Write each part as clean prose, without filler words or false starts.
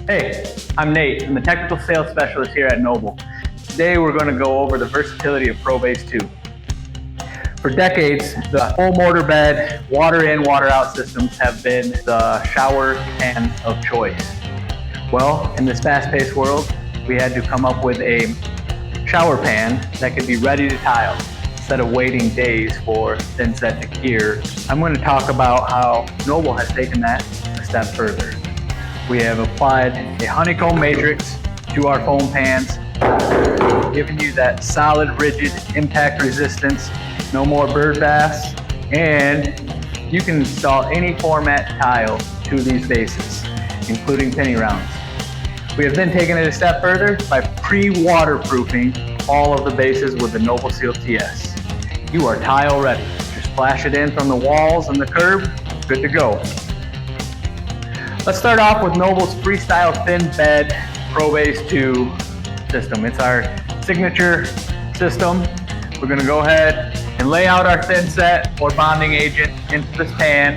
Hey, I'm Nate. I'm the technical sales specialist here at Noble. Today we're going to go over the versatility of ProBase II. For decades, the full mortar bed, water in, water out systems have been the shower pan of choice. Well, in this fast-paced world, we had to come up with a shower pan that could be ready to tile instead of waiting days for thin set to cure. I'm going to talk about how Noble has taken that a step further. We have applied a honeycomb matrix to our foam pans, giving you that solid, rigid impact resistance, no more bird baths, and you can install any format tile to these bases, including penny rounds. We have then taken it a step further by pre-waterproofing all of the bases with the Noble Seal TS. You are tile ready. Just splash it in from the walls and the curb, good to go. Let's start off with Noble's FreeStyle Thin Bed ProBase II system. It's our signature system. We're going to go ahead and lay out our thin set or bonding agent into this pan.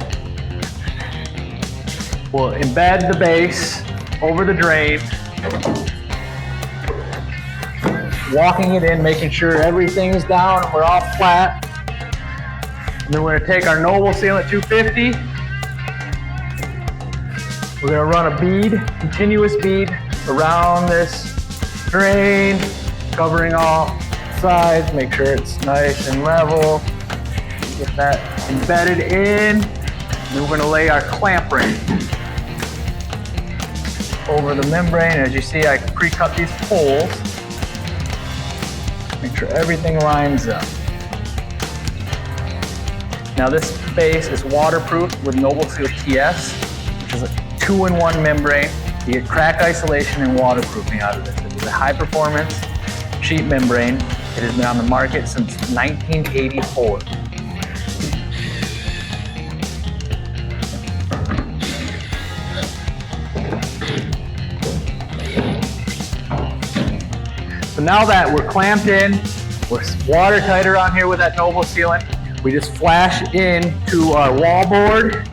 We'll embed the base over the drain, walking it in, making sure everything is down and we're all flat. And then we're going to take our Noble Sealant 250. We're going to run a bead, continuous bead, around this drain, covering all sides, make sure it's nice and level. Get that embedded in. And then we're going to lay our clamp ring over the membrane. As you see, I pre-cut these holes. Make sure everything lines up. Now this base is waterproof with Noble Seal TS, which is a 2-in-1 membrane. You get crack isolation and waterproofing out of this. It is a high performance sheet membrane. It has been on the market since 1984. So now that we're clamped in, we're watertight around here with that Noble sealant, we just flash into our wallboard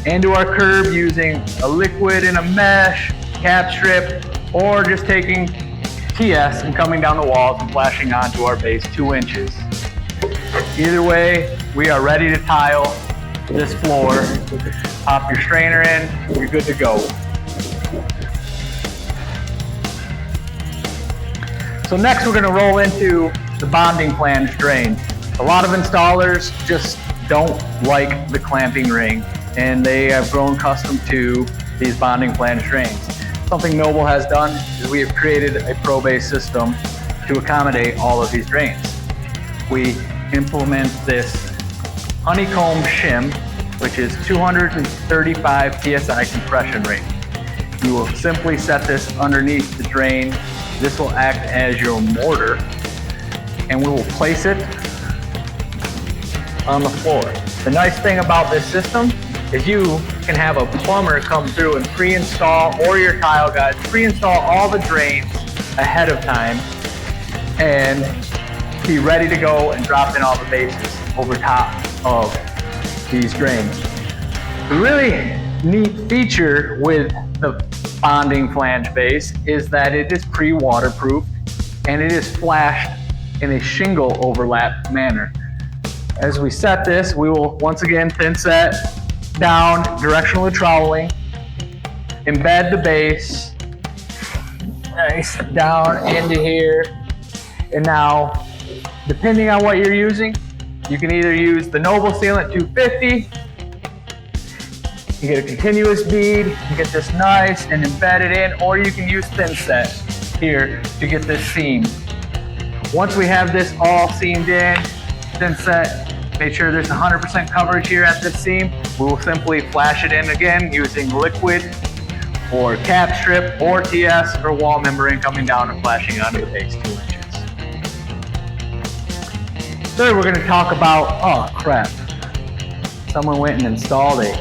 and to our curb using a liquid and a mesh, cap strip, or just taking TS and coming down the walls and flashing onto our base 2 inches. Either way, we are ready to tile this floor. Pop your strainer in, you're good to go. So next we're going to roll into the bonding flange drain. A lot of installers just don't like the clamping ring, and they have grown accustomed to these bonding flange drains. Something Noble has done is we have created a ProBase system to accommodate all of these drains. We implement this honeycomb shim, which is 235 PSI compression rate. You will simply set this underneath the drain. This will act as your mortar, and we will place it on the floor. The nice thing about this system is you can have a plumber come through and pre-install, or your tile guys, pre-install all the drains ahead of time and be ready to go and drop in all the bases over top of these drains. The really neat feature with the bonding flange base is that it is pre-waterproof and it is flashed in a shingle overlap manner. As we set this, we will once again thin set down, directional troweling, embed the base, nice, down into here. And now, depending on what you're using, you can either use the Noble Sealant 250, you get a continuous bead, you get this nice and embedded in, or you can use thin set here to get this seam. Once we have this all seamed in, thin set, make sure there's 100% coverage here at this seam. We will simply flash it in again using liquid or cap strip or TS or wall membrane coming down and flashing onto the base 2 inches. Third, we're going to talk about, oh crap, someone went and installed a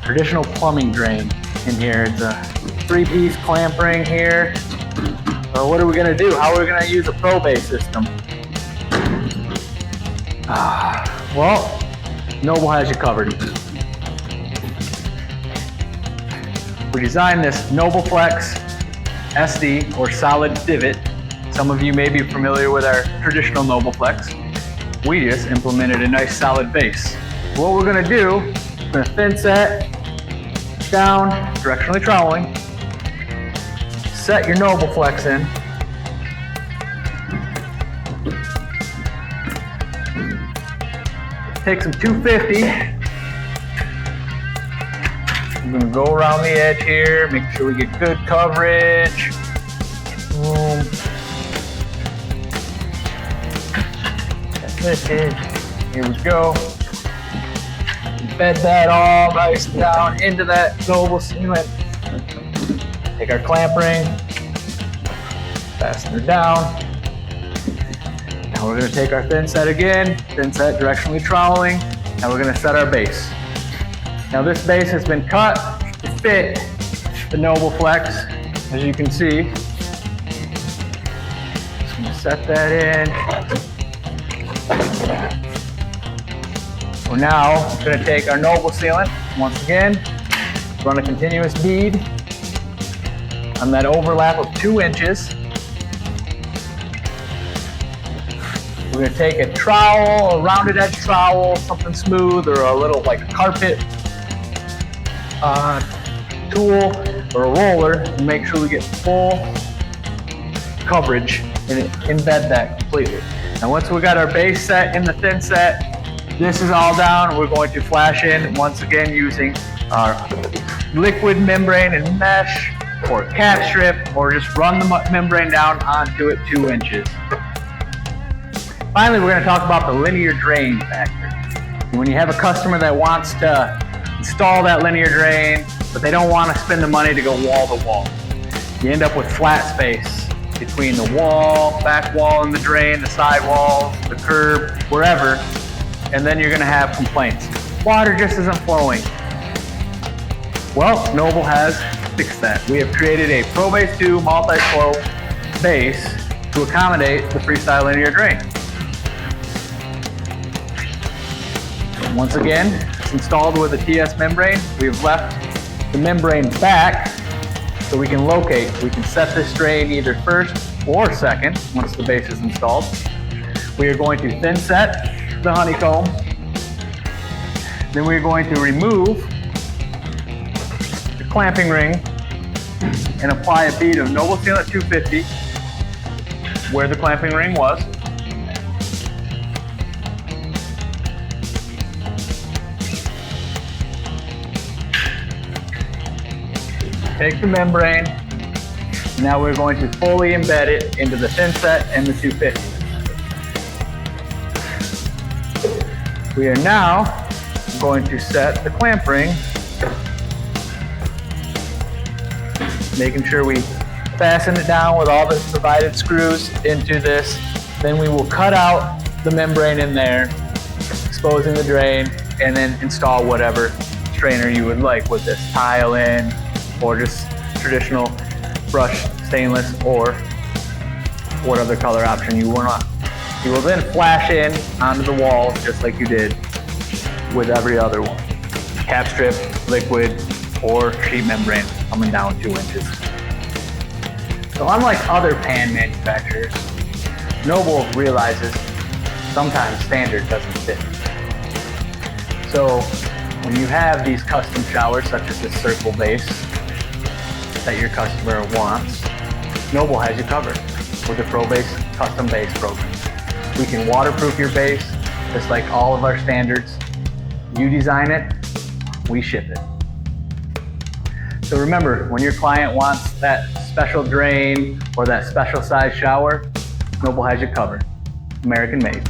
traditional plumbing drain in here. It's a 3-piece clamp ring here. So what are we going to do? How are we going to use a ProBase system? Well, Noble has you covered. We designed this NobleFlex SD, or solid divot. Some of you may be familiar with our traditional NobleFlex. We just implemented a nice solid base. What we're gonna do, we're gonna thin set down, directionally troweling, set your NobleFlex in, take some 250. I'm gonna go around the edge here, make sure we get good coverage. Boom. Here we go. Bed that all nice down into that Noble sealant. Take our clamp ring, fasten her down. Now we're going to take our thin set again, thin set directionally troweling. Now we're going to set our base. Now this base has been cut to fit the NobleFlex, as you can see. Just going to set that in. We're now going to take our Noble sealant, once again, run a continuous bead on that overlap of 2 inches. We're going to take a trowel, a rounded edge trowel, something smooth, or a little like carpet tool or a roller, and make sure we get full coverage and embed that completely. Now once we got our base set in the thin set, this is all down. We're going to flash in once again using our liquid membrane and mesh, or cap strip, or just run the membrane down onto it 2 inches. Finally, we're going to talk about the linear drain factor. When you have a customer that wants to install that linear drain, but they don't want to spend the money to go wall to wall, you end up with flat space between the wall, back wall and the drain, the side walls, the curb, wherever. And then you're going to have complaints. Water just isn't flowing. Well, Noble has fixed that. We have created a ProBase II multi-flow base to accommodate the FreeStyle Linear Drain. Once again, it's installed with a TS membrane. We've left the membrane back so we can locate. We can set this drain either first or second once the base is installed. We are going to thin set the honeycomb. Then we're going to remove the clamping ring and apply a bead of Noble sealant 250 where the clamping ring was. Take the membrane. Now we're going to fully embed it into the thin set and the 250. We are now going to set the clamp ring, making sure we fasten it down with all the provided screws into this. Then we will cut out the membrane in there, exposing the drain, and then install whatever strainer you would like with this, tile in, or just traditional brushed stainless, or what other color option you want. You will then flash in onto the wall just like you did with every other one. Cap strip, liquid, or sheet membrane coming down 2 inches. So unlike other pan manufacturers, Noble realizes sometimes standard doesn't fit. So when you have these custom showers, such as this circle base that your customer wants, Noble has you covered with the ProBase custom base program. We can waterproof your base just like all of our standards. You design it, we ship it. So remember, when your client wants that special drain or that special size shower, Noble has you covered. American made.